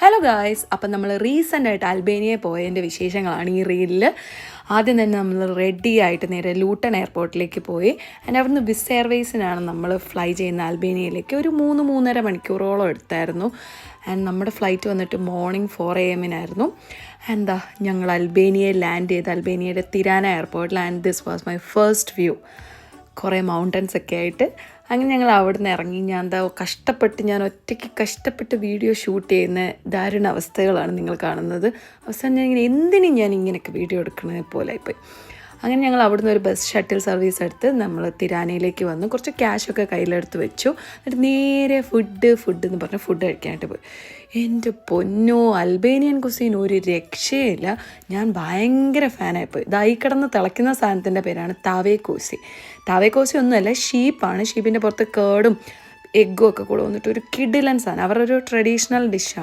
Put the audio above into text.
Hello guys, അപ്പം നമ്മൾ റീസെൻ്റായിട്ട് അൽബേനിയയിൽ പോയതിൻ്റെ വിശേഷങ്ങളാണ് ഈ റീലിൽ. ആദ്യം തന്നെ നമ്മൾ റെഡി ആയിട്ട് നേരെ ലൂട്ടൺ എയർപോർട്ടിലേക്ക് പോയി. ആൻഡ് അവിടുന്ന് വിസ് എയർവേസിനാണ് നമ്മൾ ഫ്ലൈ ചെയ്യുന്ന അൽബേനിയയിലേക്ക്. ഒരു 3-3.5 മണിക്കൂറോളം എടുത്തായിരുന്നു. ആൻഡ് നമ്മുടെ ഫ്ലൈറ്റ് വന്നിട്ട് മോർണിംഗ് 4 AM എന്താ ഞങ്ങൾ അൽബേനിയയിൽ ലാൻഡ് ചെയ്ത് അൽബേനിയയുടെ തിരാന എയർപോർട്ടിൽ. And this was my first view. കുറേ മൗണ്ടൻസ് ഒക്കെ ആയിട്ട് അങ്ങനെ ഞങ്ങൾ അവിടെ നിന്ന് ഇറങ്ങി. ഞാൻ ഒറ്റയ്ക്ക് കഷ്ടപ്പെട്ട് വീഡിയോ ഷൂട്ട് ചെയ്യുന്ന ദാരുണ അവസ്ഥകളാണ് നിങ്ങൾ കാണുന്നത്. അവസാനം ഞാൻ ഇങ്ങനെയൊക്കെ വീഡിയോ എടുക്കുന്നത് പോലെ ആയിപ്പോയി. അങ്ങനെ ഞങ്ങൾ അവിടുന്ന് ഒരു ബസ് ഷട്ടിൽ സർവീസ് എടുത്ത് നമ്മൾ തിരാനയിലേക്ക് വന്നു. കുറച്ച് ക്യാഷൊക്കെ കയ്യിലെടുത്ത് വെച്ചു. എന്നിട്ട് നേരെ ഫുഡ് എന്ന് പറഞ്ഞ് ഫുഡ് കഴിക്കാനായിട്ട് പോയി. എൻ്റെ പൊന്നോ, അൽബേനിയൻ കുസീൻ ഒരു രക്ഷയില്ല. ഞാൻ ഭയങ്കര ഫാനായിപ്പോയി. ഈ കിടന്ന് തിളയ്ക്കുന്ന സാധനത്തിൻ്റെ പേരാണ് താവേക്കോസി. താവേക്കോസി ഒന്നുമല്ല, ഷീപ്പാണ്. ഷീപ്പിൻ്റെ പുറത്ത് കേടും എഗ്ഗും ഒക്കെ കൂടെ വന്നിട്ട് ഒരു കിടിലൻ സാധനം. അവരുടെ ഒരു ട്രഡീഷണൽ ഡിഷാണ്.